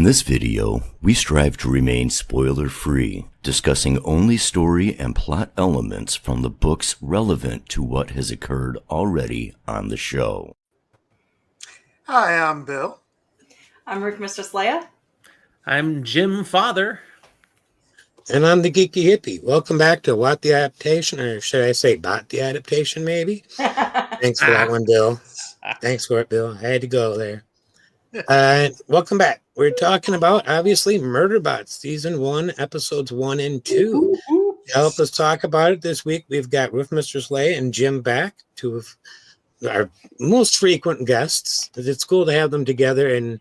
this video, we strive to remain spoiler-free, discussing only story and plot elements from the books relevant to what has occurred already on the show. Hi, I'm Bill. I'm Mistress Leigh-A. I'm Jim Father. And I'm the Geeky Hippie. Welcome back to What the Adaptation, or should I say Bot the Adaptation, maybe? Thanks for that one, Bill. Thanks for it, Bill. I had to go there. Welcome back. We're talking about, obviously, Murderbot, Season 1, Episodes 1 and 2. To help us talk about it this week, we've got Mistress Leigh and Jim back, two of our most frequent guests. It's cool to have them together and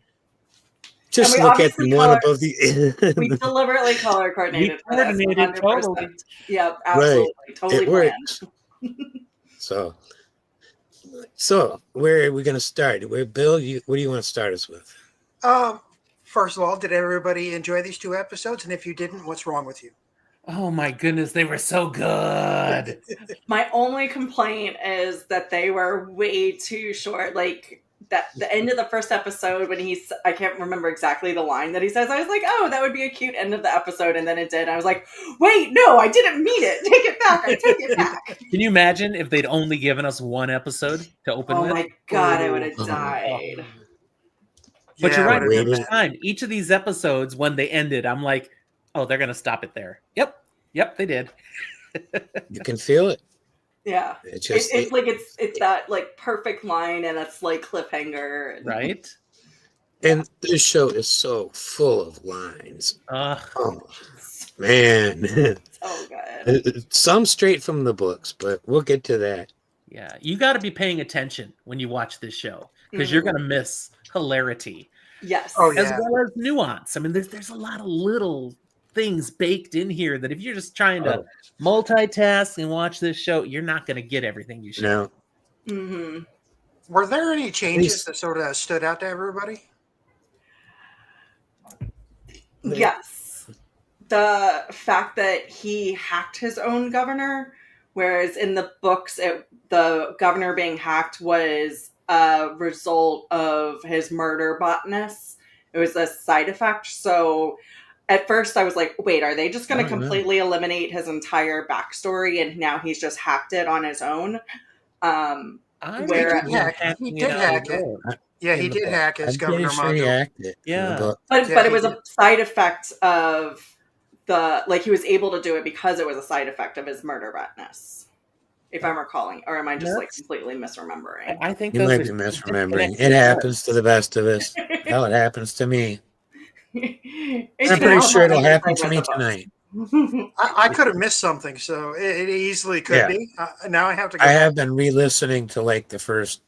just look at them one above the... We deliberately color coordinated. We coordinated totally. Yeah, absolutely. Right. Totally it works. So where are we going to start? Bill, what do you want to start us with? First of all, did everybody enjoy these two episodes? And if you didn't, what's wrong with you? Oh my goodness, they were so good. My only complaint is that they were way too short. Like that, the end of the first episode when I can't remember exactly the line that he says. I was like, oh, that would be a cute end of the episode. And then it did. I was like, wait, no, I didn't mean it. Take it back. I take it back. Can you imagine if they'd only given us one episode to open with? Oh my God, I would have died. But Yeah, you're right. wait a Each minute. time, each of these episodes, when they ended, I'm like, oh, they're going to stop it there. Yep, they did. You can feel it. Yeah. It's just It's like it's that like perfect line and it's like cliffhanger. Right? and this show is so full of lines. Uh, Oh man. So good. Some straight from the books, but we'll get to that. yeah, you got to be paying attention when you watch this show because you're going to miss hilarity Yes. Oh, as yeah. well as nuance. I mean, there's a lot of little things baked in here that if you're just trying to multitask and watch this show, you're not going to get everything you should. No. Mm-hmm. Were there any changes that sort of stood out to everybody? Yes. The fact that he hacked his own governor, whereas in the books, the governor being hacked was a result of his murder botness. It was a side effect. So at first I was like, wait, are they just going to completely eliminate his entire backstory and now he's just hacked it on his own? He did hack it. Yeah, he did hack his I'm governor pretty sure he module. hacked it. Yeah. But Yeah, it was he a side effect of he was able to do it because it was a side effect of his murder botness. If I'm recalling, or am I just like completely misremembering? I think You those might are be misremembering. It happens to the best of us. Hell, it happens to me. I'm pretty sure it'll happen to me tonight. I could have missed something, so it easily could be. Now I have to go I back. have been re-listening to like the first.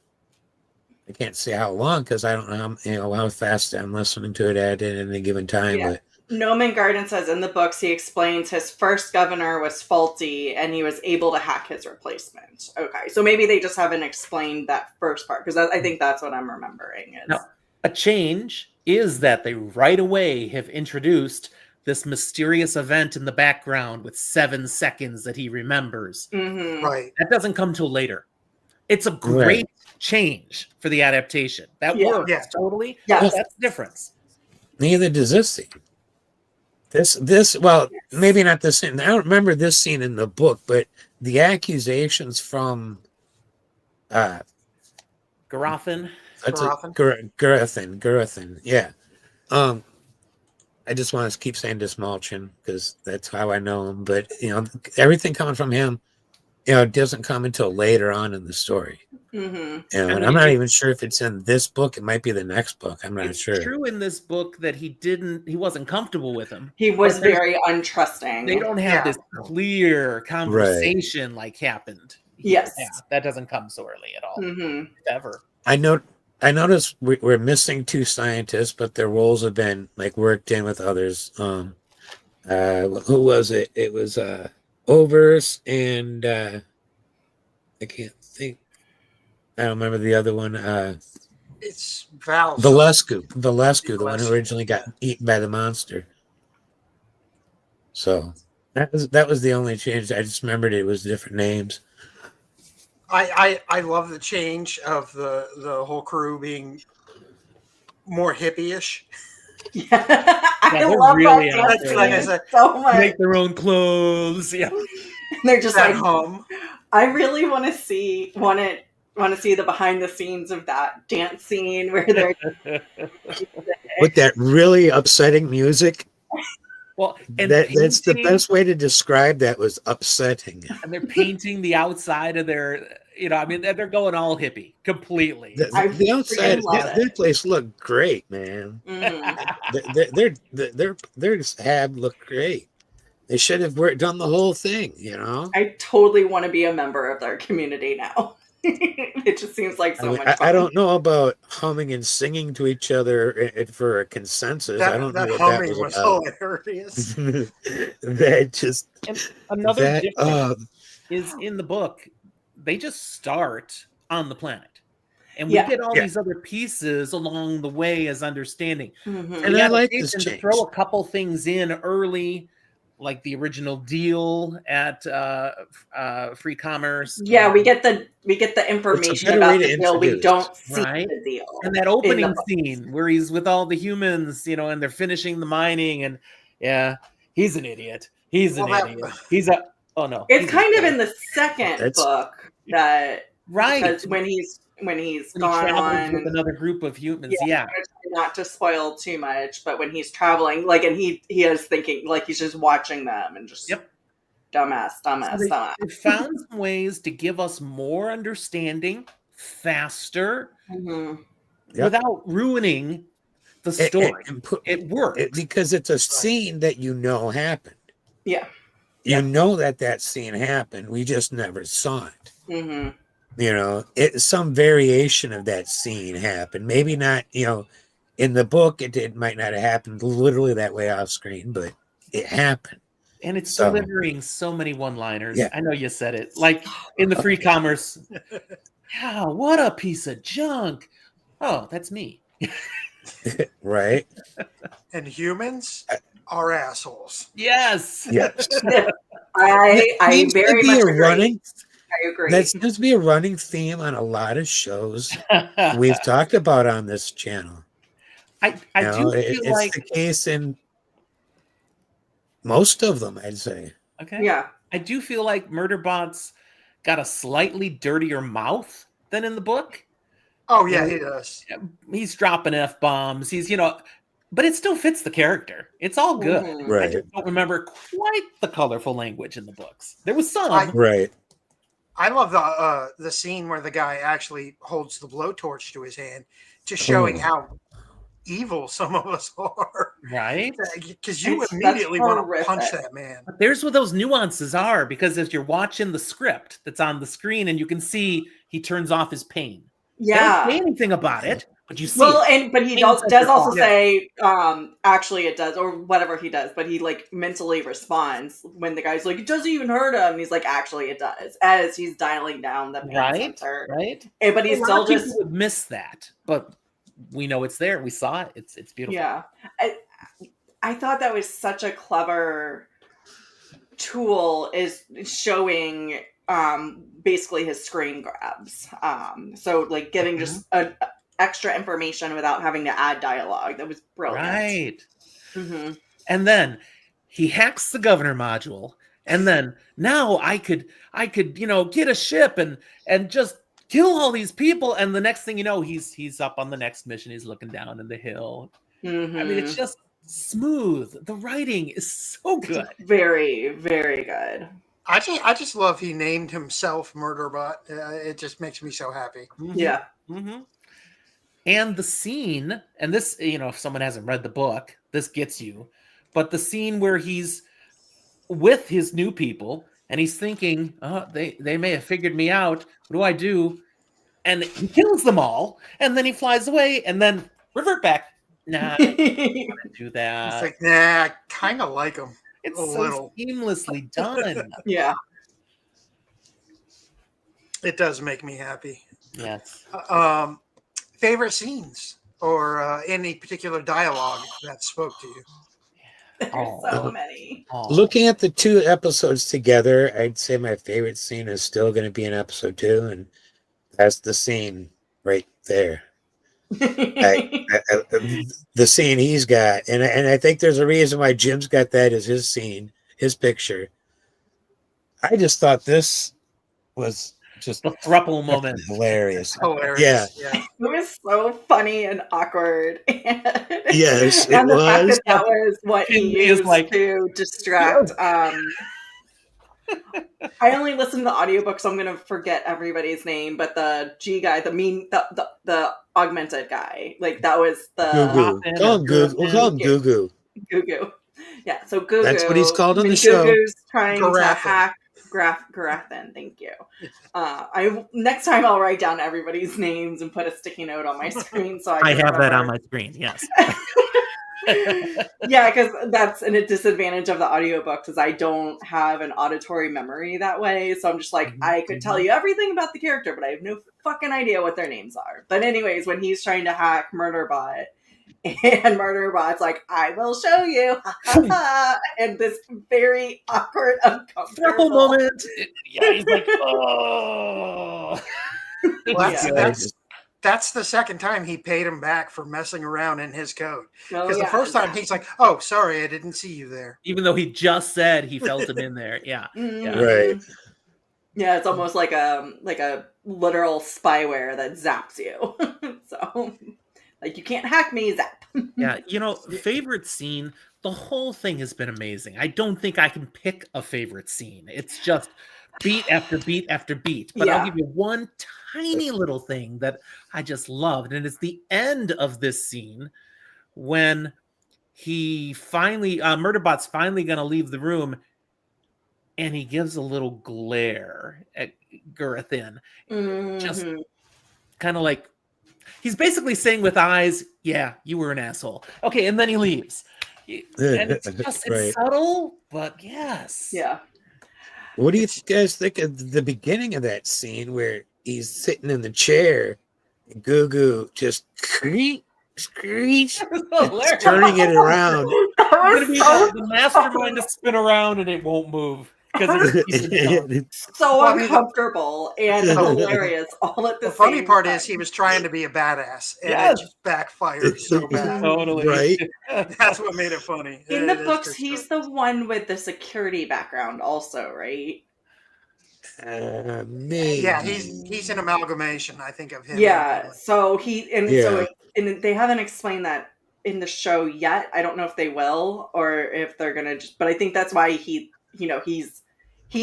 I can't say how long because I don't know how fast I'm listening to it at any given time. Yeah. But Noman Garden says in the books he explains his first governor was faulty and he was able to hack his replacement. Okay, so maybe they just haven't explained that first part because I think that's what I'm remembering. No. A change is that they right away have introduced this mysterious event in the background with 7 seconds that he remembers. Mm-hmm. Right. That doesn't come till later. It's a great change for the adaptation. That works totally. Yeah. But that's the difference. neither does this scene. Well, maybe not this scene. I don't remember this scene in the book, but the accusations from Garothin. Garothin, yeah. I just want to keep saying Dismalchin because that's how I know him. But everything coming from him, it doesn't come until later on in the story. Mm-hmm. And I'm not even sure if it's in this book. It might be the next book. I'm not sure. It's true in this book that he wasn't comfortable with him. He was very untrusting. They don't have this clear conversation like happened. Yes. Yeah, that doesn't come so early at all. Mm-hmm. Ever. I noticed we're missing 2 scientists, but their roles have been like worked in with others. Who was it? It was Overs and I can't think. I don't remember the other one. It's Val. Valescu, the one who originally got eaten by the monster. So that was the only change. I just remembered it was different names. I love the change of the whole crew being more hippie-ish. I they're love really that out dance there, like I scene said, so much. Make their own clothes. Yeah. They're just at like, home. I really want to see the behind the scenes of that dance scene where they're With that really upsetting music. Well, and That's the painting- best way to describe that, was upsetting. and they're painting the outside of their, I mean, they're going all hippie completely. The outside, freaking love their it. place looked great, man. Mhm. Their ab looked great. They should have done the whole thing, I totally want to be a member of their community now. It just seems like so much fun. I don't know about humming and singing to each other for a consensus. I don't know That what humming that was was about. hilarious. That just And another that difference is in the book, they just start on the planet. And we Yeah. get all these other pieces along the way as understanding. Mhm. And The I like this adaptation to change. throw a couple things in early, like the original deal at Free Commerce. Yeah, we get the information better about way to the deal. We introduce, don't see right? the deal. And that in the opening book. scene where he's with all the humans, and they're finishing the mining, and he's an idiot. He's an idiot. He's a It's kind of in the second That's- book that right because when he's when he gone travels on with another group of humans. I'm gonna try not to spoil too much, but when he's traveling, like, and he is thinking, like, he's just watching them and just dumbass. So they found some ways to give us more understanding faster without ruining the story. It worked because it's a scene that happened. Yeah. You know that scene happened. We just never saw it. Mm-hmm. Some variation of that scene happened. Maybe not, in the book, it might not have happened literally that way off screen, but it happened. And it's delivering so many one-liners. Yeah. I know you said it. Like in the Free Commerce, yeah, what a piece of junk. Oh, that's me. Right. And humans are assholes. Yes. Yes. I very much agree. I agree. That seems to be a running theme on a lot of shows we've talked about on this channel. I do feel like it's the case in most of them, I'd say. Okay. Yeah. I do feel like Murderbot's got a slightly dirtier mouth than in the book. Oh yeah, he does. He's dropping F-bombs. He's, but it still fits the character. It's all good. Mhm. Right. I just don't remember quite the colorful language in the books. There was some. Right. I love the scene where the guy actually holds the blowtorch to his hand, just showing how evil some of us are. Right? Because you immediately want to punch that man. But there's where those nuances are, because as you're watching the script that's on the screen and you can see he turns off his pain. Yeah. They don't say anything about it, but you see but he does also say, actually it does, or whatever he does, but he like mentally responds when the guy's like, it doesn't even hurt him. And he's like, actually it does, as he's dialing down the pain sensor. Right. But he's still just would miss that, but we know it's there. We saw it. It's beautiful. Yeah. I thought that was such a clever tool, is showing basically his screen grabs. So like giving just extra information without having to add dialogue. That was brilliant. Right. Mm-hmm. And then he hacks the governor module, and then now I could get a ship and just kill all these people, and the next thing you know, he's up on the next mission. He's looking down in the hill. Mm-hmm. I mean, it's just smooth. The writing is so good. Very, very good. I just love he named himself Murderbot. It just makes me so happy. Mm-hmm. Yeah. Mm-hmm. And the scene, and this, if someone hasn't read the book, this gets you. But the scene where he's with his new people and he's thinking, oh, they may have figured me out. What do I do? And he kills them all, and then he flies away, and then revert back. Nah, I don't want to do that. It's like, nah, I kind of like him. It's a so little seamlessly done. Yeah. It does make me happy. Yes. Favorite scenes or any particular dialogue that spoke to you? There's so many. Looking at the two episodes together, I'd say my favorite scene is still going to be in episode 2, and that's the scene right there. The scene he's got, and I think there's a reason why Jim's got that as his scene, his picture. I just thought this was just The thruple moment. hilarious. Hilarious. Yeah. It was so funny and awkward. Yes, it and the fact was. that was what he Finley is used like, to distract. I only listened to the audiobook, so I'm gonna forget everybody's name. But the G guy, the augmented guy, like that was the Goo-goo. Call him Goo. We'll call him Goo-goo. Goo. Yeah, so Goo. That's what he's called on when the show. Goo-goo's trying to Garathan. hack Garathan. Thank you. Next time I'll write down everybody's names and put a sticky note on my screen so I can have that remember. on my screen. Yes. Yeah, because that's a disadvantage of the audiobook because I don't have an auditory memory that way. So I'm just like, I could tell you everything about the character, but I have no fucking idea what their names are. But anyways, when he's trying to hack Murderbot, and Murderbot's like, I will show you. And this very awkward, uncomfortable Thruple moment. Yeah, he's like, oh. Well, Yeah. that's the second time he paid him back for messing around in his code. Oh, Because the first time he's like, "Oh, sorry, I didn't see you there." Even though he just said he felt him in there. Yeah. Mhm. Right. Yeah, it's almost like a literal spyware that zaps you. So, like, you can't hack me, zap. Yeah. Favorite scene, the whole thing has been amazing. I don't think I can pick a favorite scene. It's just beat after beat after beat. But I'll give you one tiny little thing that I just loved. And it's the end of this scene when he finally, Murderbot's finally going to leave the room. And he gives a little glare at Garathan. Just kind of like, he's basically saying with eyes, yeah, you were an asshole. Okay, and then he leaves. And it's just, it's subtle, but yes. Yeah. What do you guys think of the beginning of that scene where he's sitting in the chair and Goo just screech, turning it around? That was so the mastermind to spin around and it won't move. Because it's so uncomfortable and hilarious all at the same time. The funny part is he was trying to be a badass and it just backfired so bad. Totally. Right? That's what made it funny. In the books, he's the one with the security background also, right? Maybe. Yeah, he's an amalgamation, I think, of him. Yeah, so they haven't explained that in the show yet. I don't know if they will or if they're gonna but I think that's why he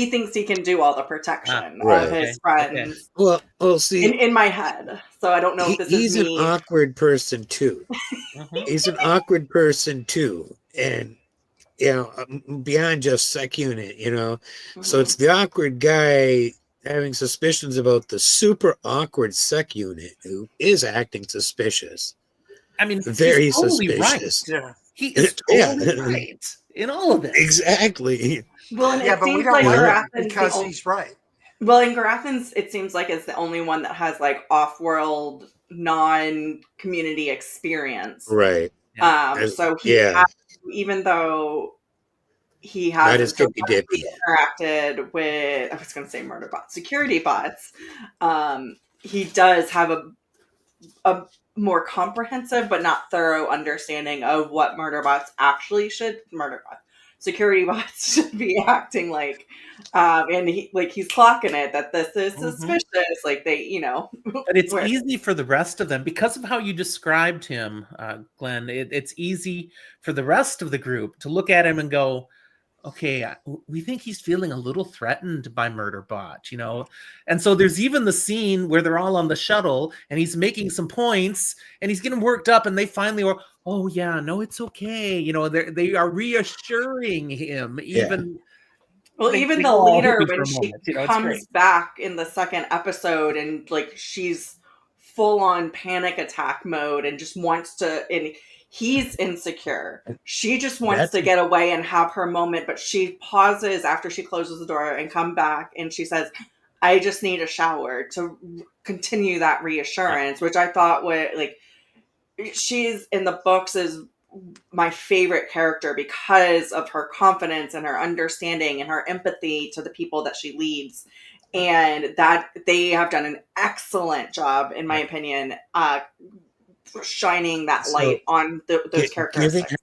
thinks he can do all the protection of his friends. Okay. Well, see, in my head. So I don't know if this he's is me. an awkward person too. He's an awkward person too, and beyond just sec unit, So it's the awkward guy having suspicions about the super awkward sec unit who is acting suspicious. I mean, very he's totally suspicious. Right. Yeah, he is totally right in all of this. Exactly. Well, and but we don't know because he's right. Well, in Garathan's, it seems like it's the only one that has like off-world, non-community experience. Right. So he has, even though he has interacted with, I was going to say Murderbot, security bots, he does have a more comprehensive but not thorough understanding of what security bots should be acting like, and he's clocking it that this is suspicious. Like they, But it's easy for the rest of them because of how you described him, Glenn. It's easy for the rest of the group to look at him and go, okay, we think he's feeling a little threatened by Murderbot, And so there's even the scene where they're all on the shuttle and he's making some points and he's getting worked up and they finally are, oh yeah, no, it's okay. They are reassuring him even. Well, even the leader, when she comes back in the second episode and like she's full on panic attack mode and just wants to, and he's insecure. She just wants to get away and have her moment, but she pauses after she closes the door and come back and she says, I just need a shower to continue that reassurance, which I thought she's in the books is my favorite character because of her confidence and her understanding and her empathy to the people that she leads. And that they have done an excellent job, in my opinion, shining that So, light on those characteristics.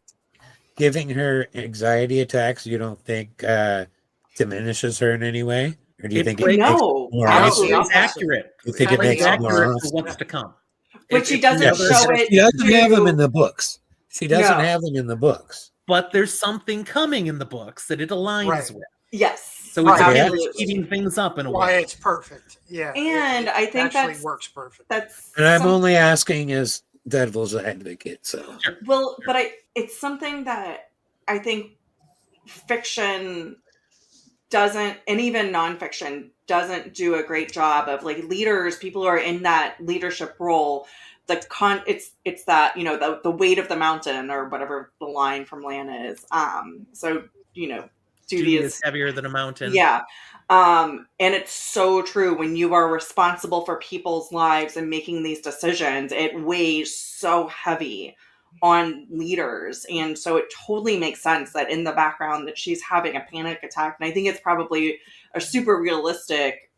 Giving her anxiety attacks, you don't think diminishes her in any way? Or do you think it makes No, it more absolutely awesome? the not. accurate. You think it makes it more Accurate for awesome? what's to come. But she It's doesn't Yeah, never- show it. she doesn't have them in to- the books. She doesn't No. have them in the books. But there's something coming in the books that it aligns Right. with. Yes. So it's Right. absolutely. speeding things up in a Why way. it's perfect. Yeah. And I think actually works perfect. That's And I'm only asking as devil's advocate. So well, but it's something that I think fiction doesn't, and even nonfiction doesn't do a great job of, like, leaders, people who are in that leadership role. It's that, you know, the weight of the mountain, or whatever the line from Lan is. So, you know, duty is heavier than a mountain. Yeah. And it's so true. When you are responsible for people's lives and making these decisions, it weighs so heavy on leaders. And so it totally makes sense that in the background that she's having a panic attack. And I think it's probably a super realistic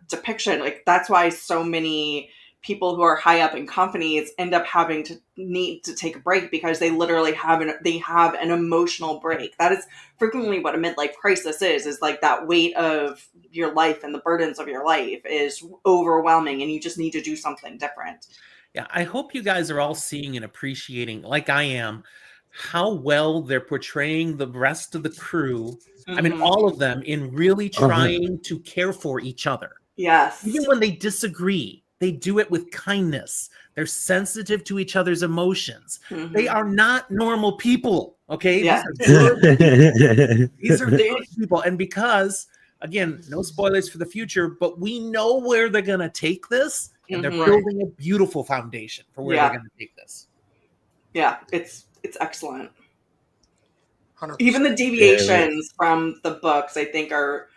depiction. Like, that's why so many people who are high up in companies end up having to need to take a break, because they literally have an emotional break. That is frequently what a midlife crisis is like that weight of your life and the burdens of your life is overwhelming, and you just need to do something different. Yeah, I hope you guys are all seeing and appreciating, like I am, how well they're portraying the rest of the crew. I mean, all of them, in really trying to care for each other. Yes. Even when they disagree, they do it with kindness. They're sensitive to each other's emotions. They are not normal people, okay? Yeah. These are good people. And because, again, no spoilers for the future, but we know where they're going to take this, and they're building a beautiful foundation for where they're going to take this. Yeah, it's excellent. 100%. Even the deviations from the books, I think, are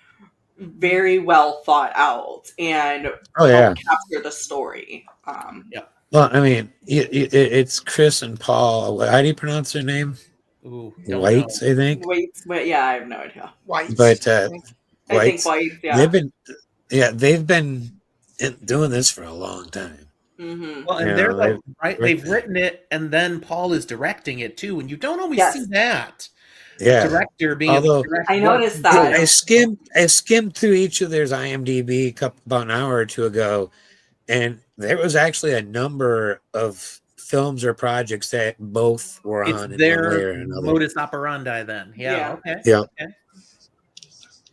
very well thought out and capture the story. Well, I mean, it's Chris and Paul. How do you pronounce their name? Ooh, Whites, I think. Whites, yeah, I have no idea. Whites, but I think Whites. Yeah, they've been doing this for a long time. Well, and they've written it, and then Paul is directing it too, and you don't always see that. Yeah, director being able to direct. I noticed that. I skimmed through each of theirs IMDb about an hour or two ago, and there was actually a number of films or projects that both were on. It's their modus operandi then. Yeah. Okay. Yeah. Okay.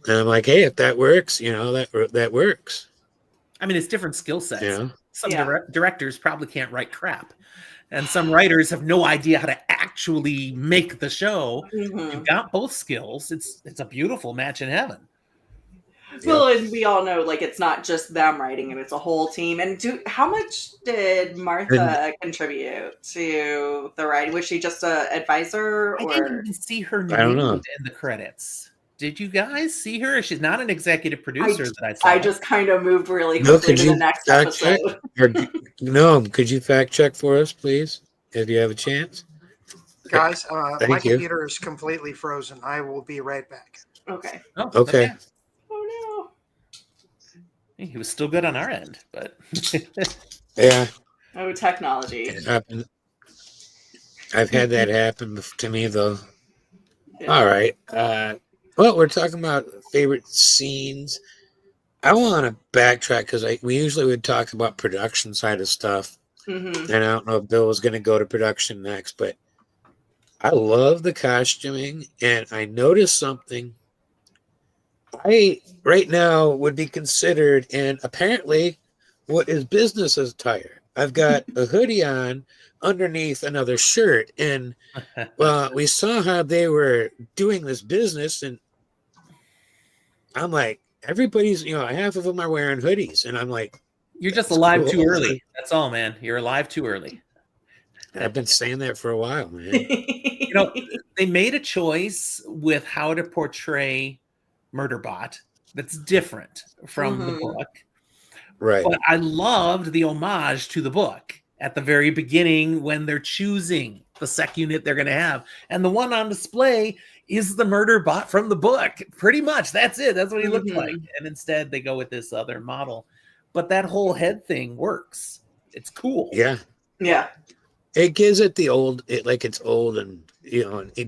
And I'm like, hey, if that works, that works. I mean, it's different skill sets. Yeah. Some directors probably can't write crap. And some writers have no idea how to actually make the show. You've got both skills. It's a beautiful match in heaven. Well, and we all know, like, it's not just them writing it; it's a whole team. And how much did Martha contribute to the writing? Was she just an advisor? I didn't even see her name in the credits. Did you guys see her? She's not an executive producer that I saw. I just kind of moved really quickly to the next episode. Could you fact check for us, please, if you have a chance? Guys, my computer is completely frozen. I will be right back. Okay. Oh, okay. Oh, no. He was still good on our end, but... yeah. Oh, technology. It happened. I've had that happen to me, though. Yeah. All right. Well, we're talking about favorite scenes. I want to backtrack because we usually would talk about production side of stuff. And I don't know if Bill was going to go to production next, but I love the costuming, and I noticed something. I right now would be considered, and apparently what is business attire. I've got a hoodie on underneath another shirt, and we saw how they were doing this business, and I'm like, everybody's, half of them are wearing hoodies, and I'm like, you're just alive too early. That's all, man. You're alive too early. I've been saying that for a while, man. They made a choice with how to portray Murderbot that's different from the book. Right. But I loved the homage to the book at the very beginning when they're choosing the sec unit they're going to have. And the one on display is the Murderbot from the book. Pretty much. That's it. That's what he looked like. And instead they go with this other model. But that whole head thing works. It's cool. Yeah. Yeah. It gives it the old, it's old and,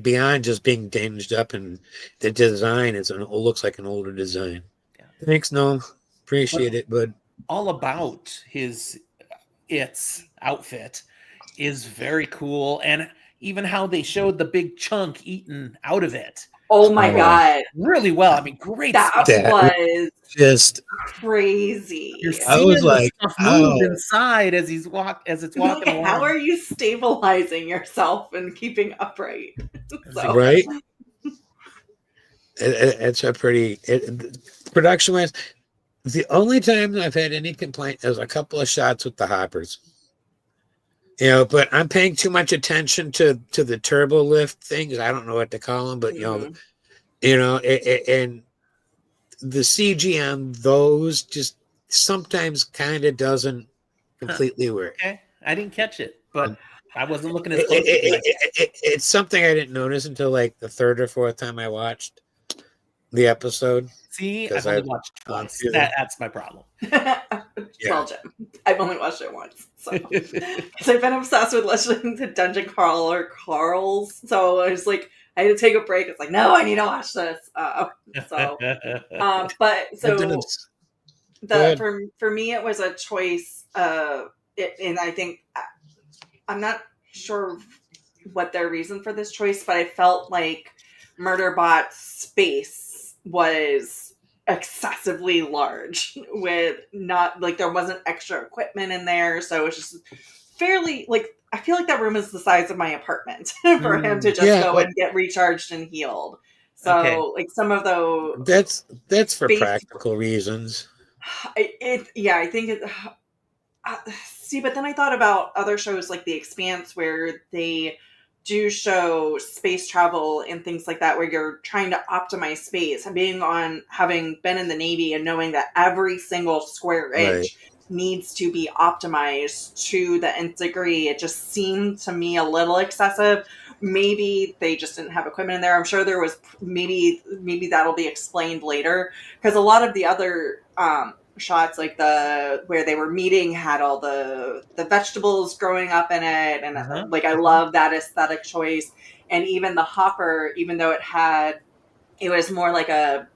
beyond just being dinged up, and the design looks like an older design. Yeah. Thanks, Noam. Appreciate it, bud. All about its outfit is very cool, and even how they showed the big chunk eaten out of it. Oh my God. Really well. I mean, great That stuff. was just crazy. You're I seeing was the like, stuff move inside as it's walking along. How are you stabilizing yourself and keeping upright? Right? It's a pretty production wise. The only time I've had any complaint is a couple of shots with the hoppers. But I'm paying too much attention to the turbo lift things. I don't know what to call them, but and the CG on those just sometimes kind of doesn't completely work. Okay, I didn't catch it, but I wasn't looking as close. It's something I didn't notice until like the third or fourth time I watched the episode. See, I've only watched twice. That's my problem. Well, Jim, I've only watched it once, so because I've been obsessed with listening to Dungeon Crawler Carls. So I was like, I had to take a break. It's like, no, I need to watch this. For me, it was a choice. And I think I'm not sure what their reason for this choice, but I felt like Murderbot's space was excessively large, with not like there wasn't extra equipment in there, so it was just fairly like I feel like that room is the size of my apartment for him to just go and get recharged and healed. So like some of those that's for practical reasons. I think it. See, but then I thought about other shows like The Expanse, where they do show space travel and things like that, where you're trying to optimize space. Having been in the Navy and knowing that every single square inch needs to be optimized to the nth degree, it just seemed to me a little excessive. Maybe they just didn't have equipment in there. I'm sure there was maybe that'll be explained later, because a lot of the other shots, like where they were meeting, had all the vegetables growing up in it, and I love that aesthetic choice. And even the hopper, even though it was more like a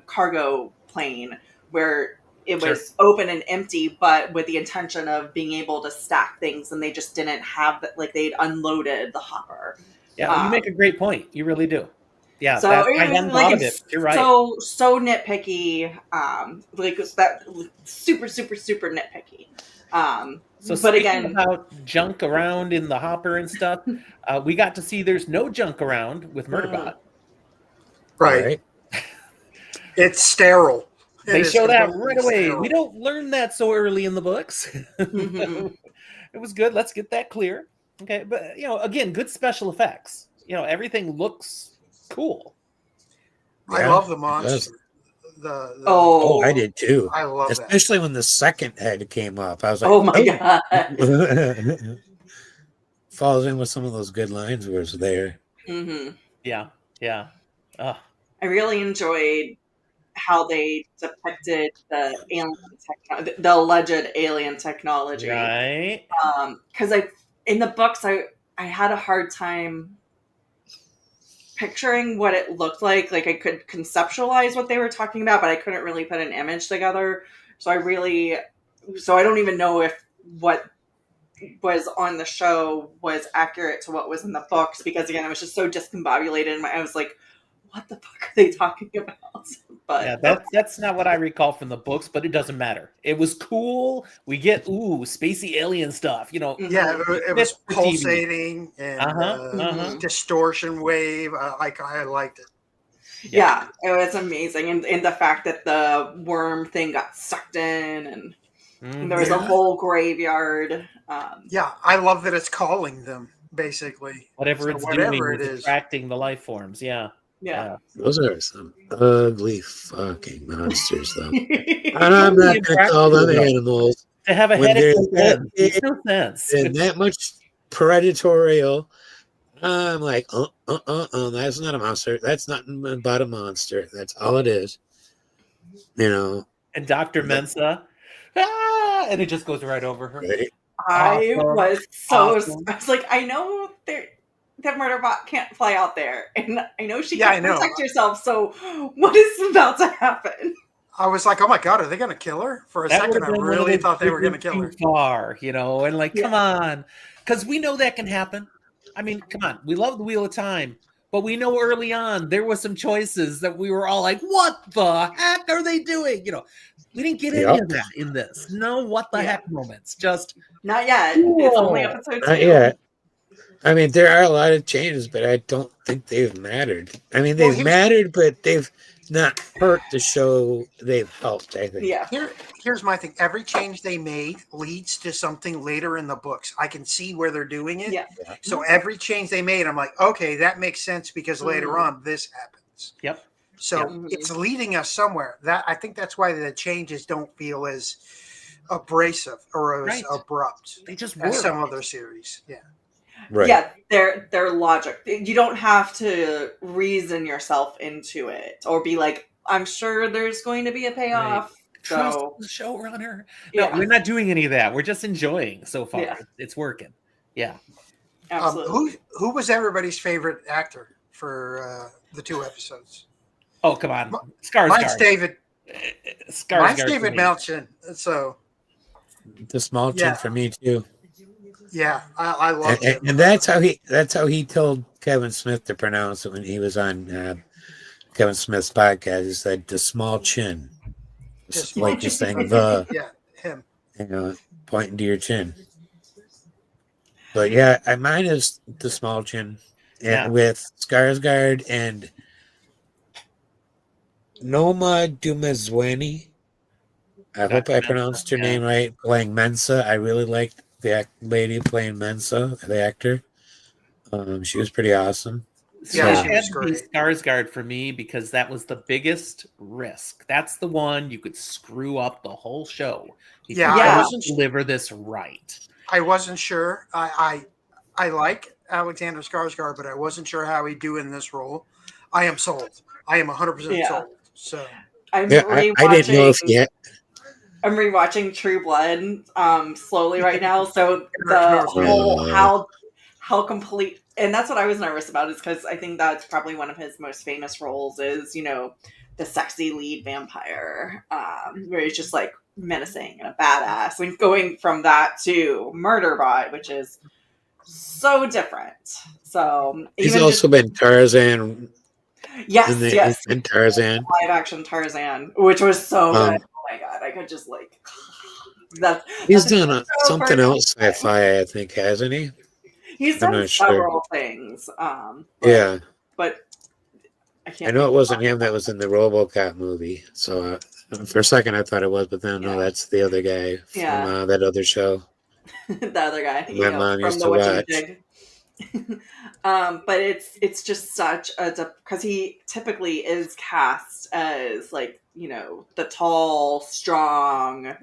cargo plane where it was open and empty, but with the intention of being able to stack things, and they just didn't have they'd unloaded the hopper. Yeah, you make a great point. You really do. Yeah, so I hadn't thought of it. You're right. So nitpicky. It's that super, super, super nitpicky. But again, about junk around in the hopper and stuff, we got to see there's no junk around with Murderbot. Right. It's sterile. They show that right away. Sterile. We don't learn that so early in the books. It was good. Let's get that clear. Okay, but again, good special effects. Everything looks cool. I love the monster. I did too. I love especially when the second head came up. I was like, oh my god. Falls in with some of those good lines was there. Mm-hmm. Yeah. I really enjoyed how they depicted the alleged alien technology. Right. Because in the books I had a hard time picturing what it looked like. Like I could conceptualize what they were talking about, but I couldn't really put an image together. So I don't even know if what was on the show was accurate to what was in the books, because again, I was just so discombobulated. I was like, what the fuck are they talking about? But that's not what I recall from the books, but it doesn't matter. It was cool. We get spacey alien stuff, Yeah, it was pulsating and distortion wave. I liked it. Yeah, it was amazing, and the fact that the worm thing got sucked in, and there was a whole graveyard. I love that it's calling them basically. Whatever it is, attracting the life forms. Yeah. Those are some ugly fucking monsters, though. And I'm not going to call them animals. To have a headache makes no sense. And that much predatorial, I'm like, that's not a monster. That's nothing but a monster. That's all it is. And Dr. Mensa, and it just goes right over her. Right? I Awesome. was so. Awesome. I was like, I know that Murderbot can't fly out there, and I know she Yeah, can't I know. protect herself. So, what is about to happen? I was like, oh my God, are they going to kill her? For a That second, would've I been one of really those thought they were going to bridges kill her. too far, and like, come on, because we know that can happen. I mean, come on, we love the Wheel of Time, but we know early on there was some choices that we were all like, what the heck are they doing? We didn't get any of that in this. No, what the heck moments. Just not yet. It's only episode 2. Not yet. I mean, there are a lot of changes, but I don't think they've mattered. I mean, they've mattered, but they've not hurt the show. They've helped, I think. Yeah. Here's my thing. Every change they made leads to something later in the books. I can see where they're doing it. Yeah. So every change they made, I'm like, okay, that makes sense because later on this happens. Yep. So it's leading us somewhere. I think that's why the changes don't feel as abrasive or as abrupt They just as work. some other series. Yeah. Right. Yeah, their logic. You don't have to reason yourself into it or be like, I'm sure there's going to be a payoff. Trust So the showrunner. No, we're not doing any of that. We're just enjoying so far. Yeah. It's working. Yeah. Absolutely. Who was everybody's favorite actor for the 2 episodes? Oh, come on. Skarsgård. Mine's David. Skarsgård Mine's for David me. Malchin. So The small chin for me too. yeah, I love it. And that's how he told Kevin Smith to pronounce it when he was on Kevin Smith's podcast. He said the small chin, like you're saying him. Pointing to your chin. But yeah, mine is the small chin, and with Skarsgård and Noma Dumezweni. I hope I pronounced her name right. Playing Mensa, I really liked the lady playing Mensa, the actor. She was pretty awesome. Yeah, It had to be Skarsgård for me because that was the biggest risk. That's the one you could screw up the whole show. I wasn't deliver this right. I wasn't sure. I like Alexander Skarsgård, but I wasn't sure how he'd do in this role. I am sold. I am 100% sold. So I'm I didn't know if yet. I'm rewatching True Blood slowly right now. So the whole how complete, and that's what I was nervous about, is because I think that's probably one of his most famous roles is, the sexy lead vampire, where he's just like menacing and a badass, and going from that to Murderbot, which is so different. So he's also been Tarzan. Yes. In Tarzan, live action Tarzan, which was so good. Oh my god, I could just like he's done something else sci-fi, I think, hasn't he? He's done several things. But I know it wasn't him that was in the RoboCop movie. So for a second I thought it was, but then no, that's the other guy from that other show. The other guy, my mom used to watch. But it's just such a, because he typically is cast as like, the tall, strong,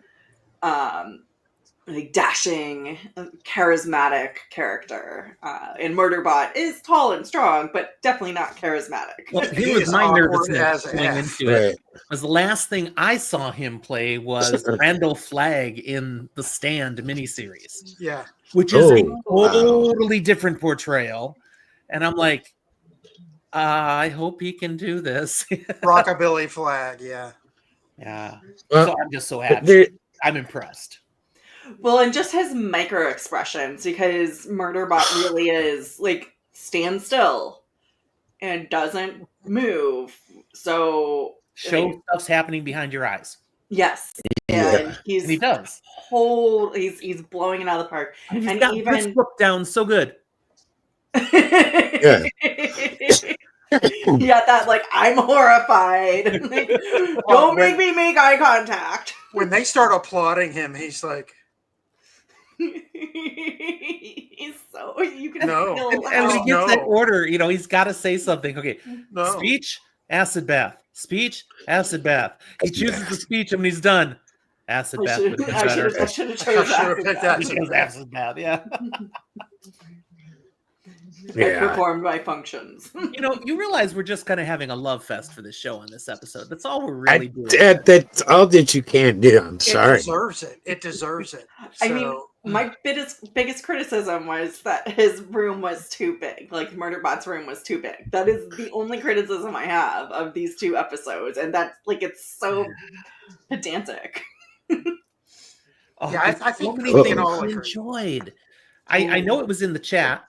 like dashing, charismatic character. And Murderbot is tall and strong, but definitely not charismatic. Well, here was my nervousness going into it. Because the last thing I saw him play was Randall Flagg in the Stand miniseries. Yeah. Which is a totally different portrayal. And I'm like, I hope he can do this. Rockabilly Flag, yeah. Yeah. So I'm just so happy. I'm impressed. Well, and just his micro expressions, because Murderbot really is like stand still and doesn't move. So stuff's happening behind your eyes. Yes. And he does. He's blowing it out of the park. And and got even this book down so good. That like I'm horrified. Like, don't make me make eye contact. When they start applauding him, he's like, he's so you can no. And when he gets that order, he's got to say something. Okay, speech, acid bath. Speech, acid bath. He chooses the speech, and when he's done, acid bath. I should have chosen acid bath. Yeah. I performed my functions. You realize we're just kind of having a love fest for this show on this episode. That's all we're really doing. That's all that you can do. I'm sorry. It deserves it. I mean, My biggest criticism was that his room was too big. Like Murderbot's room was too big. That is the only criticism I have of these 2 episodes, and that's like it's so pedantic. Yeah, I think so many we things can all I agree. enjoyed. I know it was in the chat,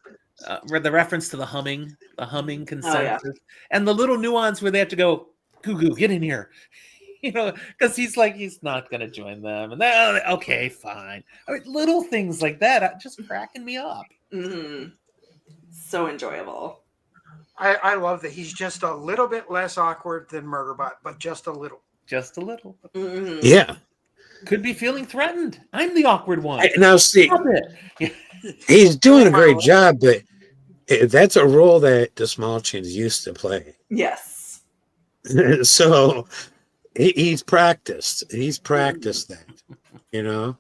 where the reference to the humming consensus, and the little nuance where they have to go, Goo, get in here. Because he's not going to join them. And then, okay, fine. I mean, little things like that just cracking me up. Mm-hmm. So enjoyable. I love that he's just a little bit less awkward than Murderbot, but just a little. Just a little. Mm-hmm. Yeah. Could be feeling threatened. I'm the awkward one. Now, see, he's doing a great job, but that's a role that the Small Chins used to play. Yes. So he's practiced. He's practiced that,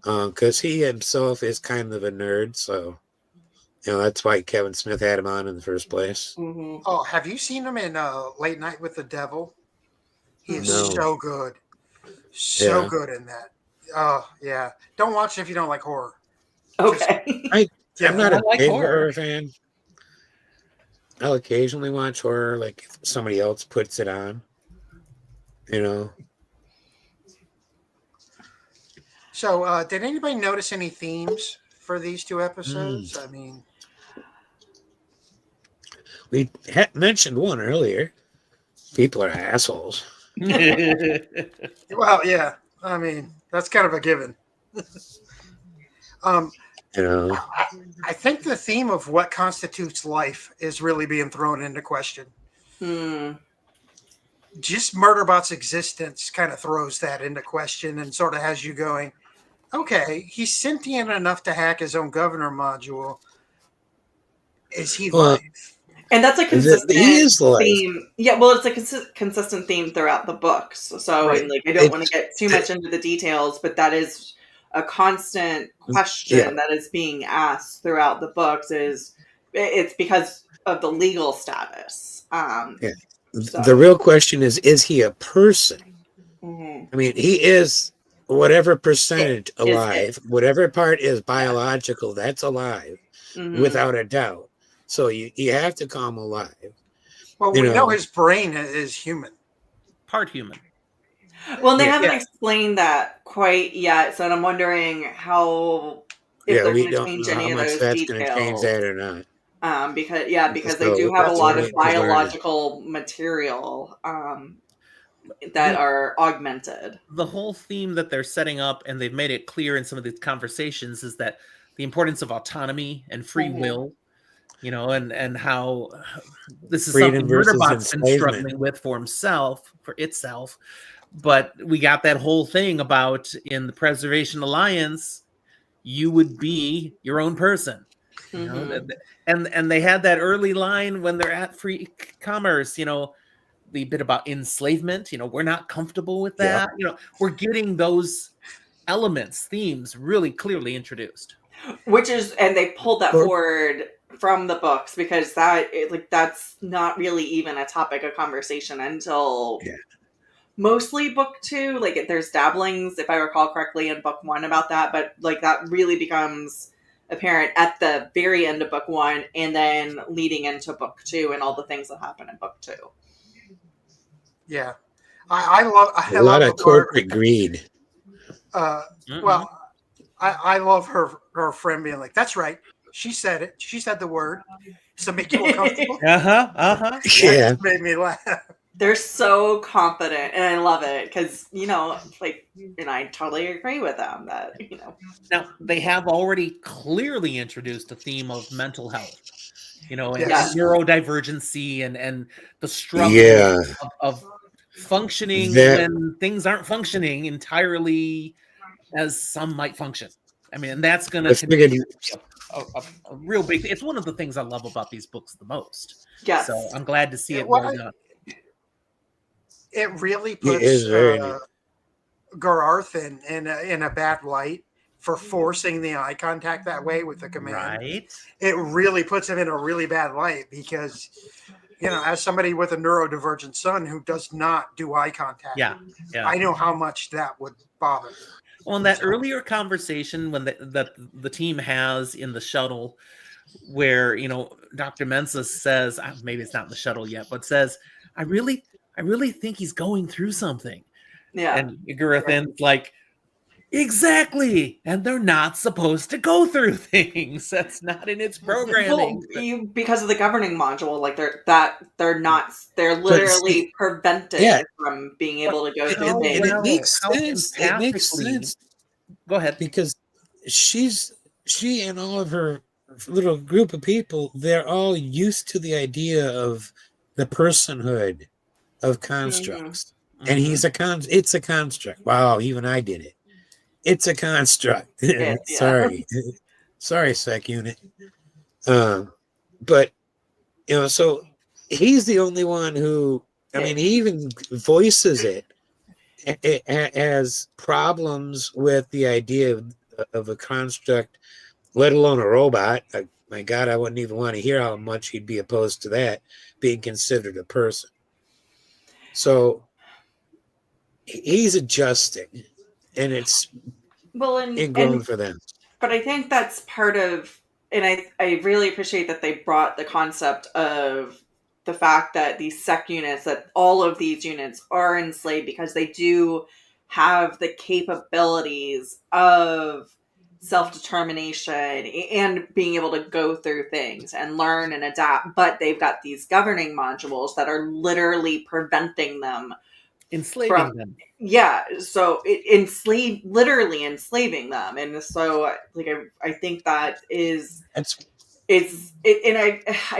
because he himself is kind of a nerd. So, that's why Kevin Smith had him on in the first place. Mm-hmm. Oh, have you seen him in Late Night with the Devil? He is No. so good. So good in that. Oh, yeah. Don't watch it if you don't like horror. Okay. I'm not a like big horror. horror fan. I'll occasionally watch horror, like if somebody else puts it on. So, did anybody notice any themes for these 2 episodes? I mean, we mentioned one earlier. People are assholes. well, yeah. I mean, that's kind of a given. I think the theme of what constitutes life is really being thrown into question. Just Murderbot's existence kind of throws that into question and sort of has you going, okay, he's sentient enough to hack his own governor module. Is he life? And that's a consistent theme. Yeah, well, it's a consistent theme throughout the books. So, Right. And I don't want to get too much into the details, but that is a constant question that is being asked throughout the books. It's because of the legal status. So. The real question is he a person? Mm-hmm. I mean, he is whatever percentage alive, whatever part is biological, that's alive, without a doubt. So you have to call him alive. Well, we know his brain is human. Part human. Well, they haven't explained that quite yet, so I'm wondering if they're going to change any of those details. Going to change that or not. Because they do have a lot of biological material that are augmented. The whole theme that they're setting up, and they've made it clear in some of these conversations, is that the importance of autonomy and free will, and how this is something Murderbot's been struggling with for itself. But we got that whole thing about in the Preservation Alliance, you would be your own person. And they had that early line when they're at free commerce, the bit about enslavement, we're not comfortable with that. We're getting those themes really clearly introduced. And they pulled that forward from the books because that's not really even a topic of conversation until mostly book 2. There's dabblings, if I recall correctly, in book 1 about that, but that really becomes apparent at the very end of book 1 and then leading into book 2 and all the things that happen in book 2. Yeah. I love a lot of corporate greed. Well, I love her friend being like, that's right. She said it. She said the word. So make you feel comfortable. Yeah. That made me laugh. They're so confident, and I love it because and I totally agree with them that Now they have already clearly introduced a theme of mental health, and neurodivergency and the struggle of functioning when things aren't functioning entirely as some might function. I mean, and that's going to continue a real big thing. It's one of the things I love about these books the most. Yeah. So I'm glad to see it well done. It really puts Gararth in a bad light for forcing the eye contact that way with the command. Right. It really puts him in a really bad light because, as somebody with a neurodivergent son who does not do eye contact, I know how much that would bother me. On that earlier conversation when the team has in the shuttle, where Dr. Mensa says, maybe it's not in the shuttle yet, but says, I really think he's going through something. Yeah. And Gurathan's like, exactly, and they're not supposed to go through things. That's not in its programming. Well, because of the governing module, like they're literally prevented from being able to go through things. It makes sense. It makes sense. Go ahead. Because she and all of her little group of people, they're all used to the idea of the personhood of constructs. Mm-hmm. And it's a construct. Wow, even I did it. It's a construct. Sorry, Sec Unit. But so he's the only one who, I mean, he even voices it as problems with the idea of a construct, let alone a robot. My God, I wouldn't even want to hear how much he'd be opposed to that being considered a person. So he's adjusting, and it's ingrown for them. But I think that's part of, and I really appreciate that they brought the concept of the fact that these sec units, that all of these units are enslaved because they do have the capabilities of self-determination and being able to go through things and learn and adapt, but they've got these governing modules that are literally preventing them, enslaving them. Yeah, so literally enslaving them. And so like I think that I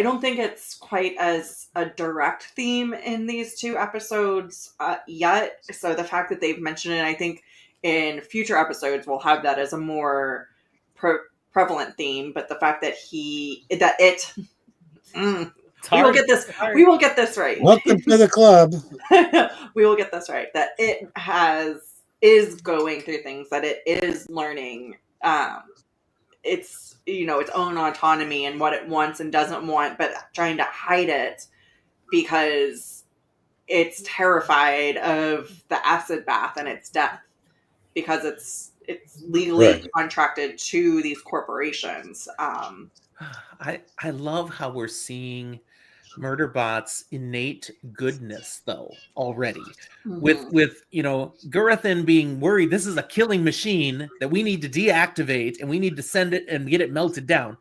don't think it's quite as a direct theme in these two episodes yet. So the fact that they've mentioned it, I think in future episodes we'll have that as a more prevalent theme. But the fact that we will get this right. Welcome to the club. We will get this right. That it is going through things, that it is learning its own autonomy and what it wants and doesn't want, but trying to hide it because it's terrified of the acid bath and its death, because it's legally contracted to these corporations. I love how we're seeing Murderbot's innate goodness, though, already. Mm-hmm. With Gurathan being worried this is a killing machine that we need to deactivate and we need to send it and get it melted down.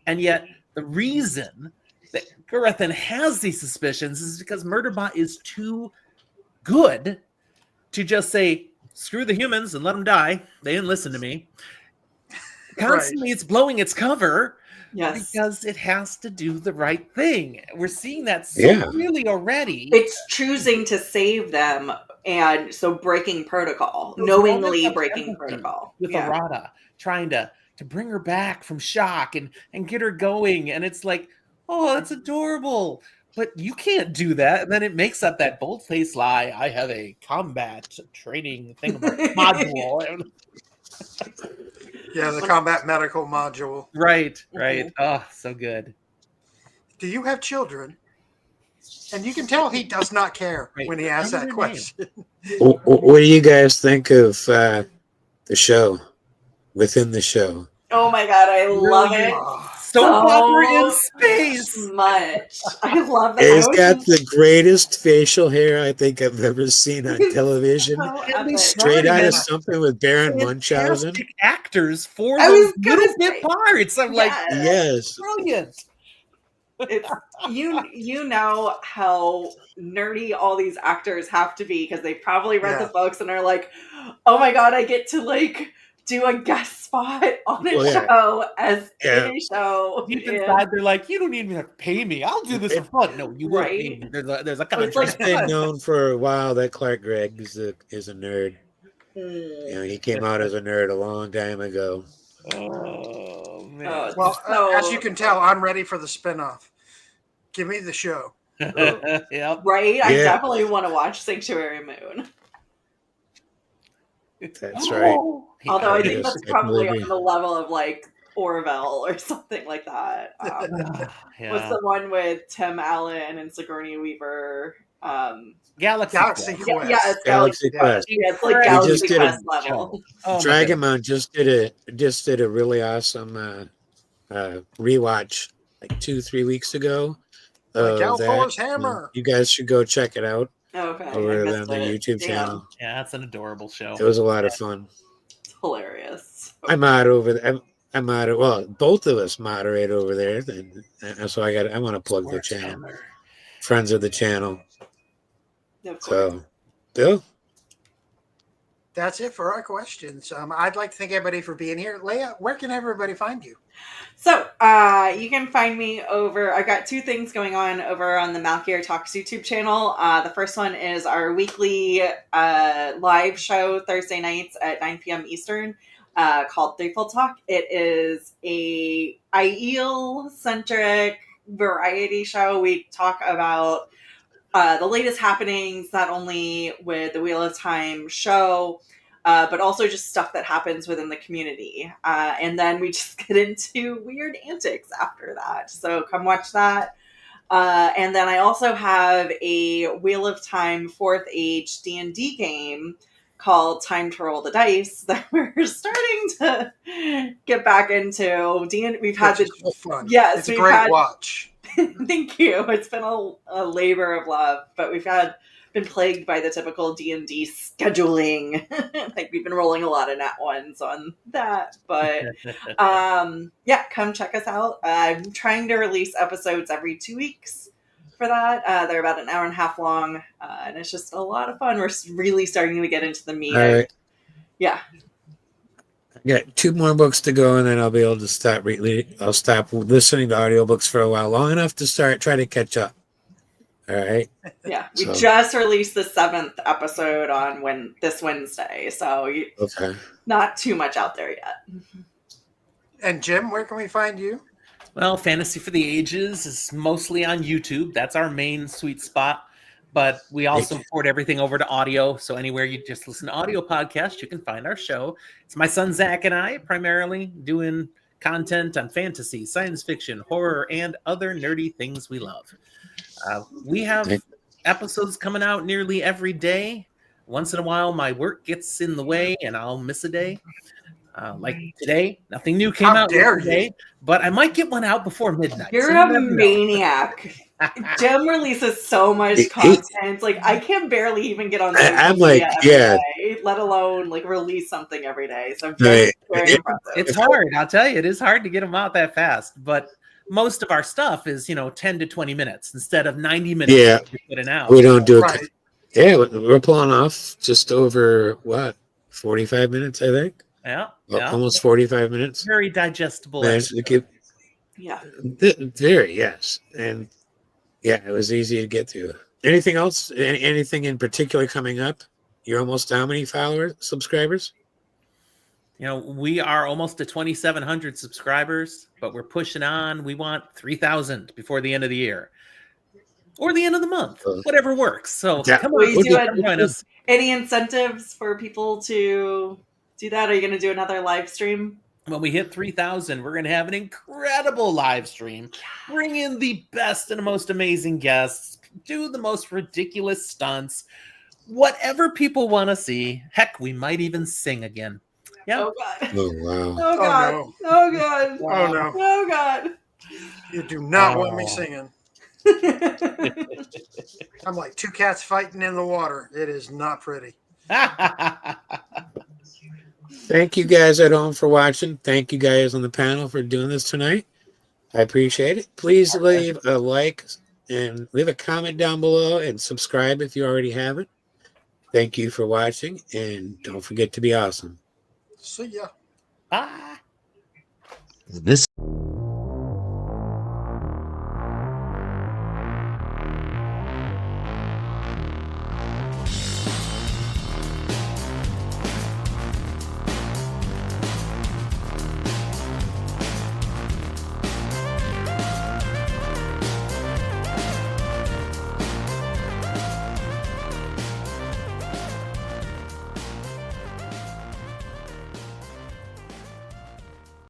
And yet the reason that Gurathan has these suspicions is because Murderbot is too good to just say, screw the humans and let them die. They didn't listen to me. Constantly it's blowing its cover. Yes. Because it has to do the right thing. We're seeing that really already. It's choosing to save them, and so breaking protocol, knowingly breaking protocol. With Arata, trying to bring her back from shock and get her going. And it's like, oh, that's adorable. But you can't do that. And then it makes up that bold-faced lie. I have a combat training thing module. Yeah, the combat medical module. Right. Oh, so good. Do you have children? And you can tell he does not care when he asks that question. What do you guys think of the show? Within the show? Oh my God, I love it. So in space. Much. I love it. It's got the greatest facial hair I think I've ever seen on television. Straight out of something with Baron Munchausen. Actors for those little bit parts. I'm like, yes, brilliant. It's you know how nerdy all these actors have to be, because they probably read the books and are like, oh my God, I get to like do a guest spot on a show in a show. Deep inside, they're like, you don't even have to pay me. I'll do this for fun. No, you won't pay me. There's a contract. It's been known for a while that Clark Gregg is a nerd. He came out as a nerd a long time ago. Oh, man. Well, as you can tell, I'm ready for the spinoff. Give me the show. Yep. Right? I definitely want to watch Sanctuary Moon. That's right. Although I think that's probably on the level of like Orville or something like that. What's the one with Tim Allen and Sigourney Weaver Galaxy Galaxy Quest. Quest. Yeah, it's Galaxy Yeah. Quest. Yeah, it's like We Galaxy just did a Quest level. Oh, my Dragamon just did a really awesome rewatch like 2-3 weeks ago Like of that. Thor's hammer. You guys should go check it out Okay, I over missed on the it. YouTube Damn, channel. Yeah, it's an adorable show. It was a lot of fun. it's hilarious. I mod over there. I mod. Well, both of us moderate over there, and so I want to plug the Sports channel. Hammer. Friends of the channel. Of course. So, Bill. That's it for our questions. I'd like to thank everybody for being here. Leigh-A, where can everybody find you? So, you can find me over. I've got 2 things going on over on the Malkier Talks YouTube channel. The first one is our weekly live show Thursday nights at 9 p.m. Eastern, called Threefold Talk. It is a IEL centric variety show. We talk about the latest happenings, not only with the Wheel of Time show, but also just stuff that happens within the community. And then we just get into weird antics after that. So come watch that. And then I also have a Wheel of Time 4th Age D&D game called Time to Roll the Dice that we're starting to get back into. We've had Which is fun. Yes, It's a we've great had- watch. Thank you. It's been a labor of love, but we've been plagued by the typical D&D scheduling. Like we've been rolling a lot of nat ones on that, but yeah, come check us out. I'm trying to release episodes every 2 weeks for that. They're about an hour and a half long, and it's just a lot of fun. We're really starting to get into the meat. All right. Yeah. I got 2 more books to go, and then I'll be able to stop. I'll stop listening to audiobooks for a while, long enough to try to catch up. All right. Yeah, we So- just released the 7th episode on this Wednesday, so Okay. not too much out there yet. And Jim, where can we find you? Well, Fantasy for the Ages is mostly on YouTube. That's our main sweet spot. But we also port everything over to audio. So anywhere you just listen to audio podcasts, you can find our show. It's my son Zach and I primarily doing content on fantasy, science fiction, horror, and other nerdy things we love. We have episodes coming out nearly every day. Once in a while, my work gets in the way and I'll miss a day. Like today, nothing new came out today, but I might get one out before midnight. You're so a maniac. Jim releases so much content. Like I can barely even get on social I'm like, media every day, let alone like release something every day. So very impressive. It's hard. I'll tell you, it is hard to get them out that fast. But most of our stuff is, 10 to 20 minutes instead of 90 minutes. Yeah, to put it out. We don't do it. Right. Yeah, we're pulling off just over 45 minutes, I think. Yeah, almost 45 minutes. Very digestible. Yeah. Very, yes. And yeah, it was easy to get through. Anything else? Anything in particular coming up? You're almost how many subscribers? We are almost to 2,700 subscribers, but we're pushing on. We want 3,000 before the end of the year or the end of the month, whatever works. So come on, join us. Any incentives for people to do that? Are you going to do another live stream? When we hit 3,000, we're going to have an incredible live stream. Bring in the best and most amazing guests. Do the most ridiculous stunts. Whatever people want to see. Heck, we might even sing again. Yeah. Oh, God. Oh, wow. Oh, God. no. Oh, God. Oh, no. Oh, God. You do not want me singing. I'm like 2 cats fighting in the water. It is not pretty. Thank you guys at home for watching. Thank you guys on the panel for doing this tonight. I appreciate it. Please leave a like and leave a comment down below and subscribe if you already haven't. Thank you for watching, and don't forget to be awesome. See ya. Bye. This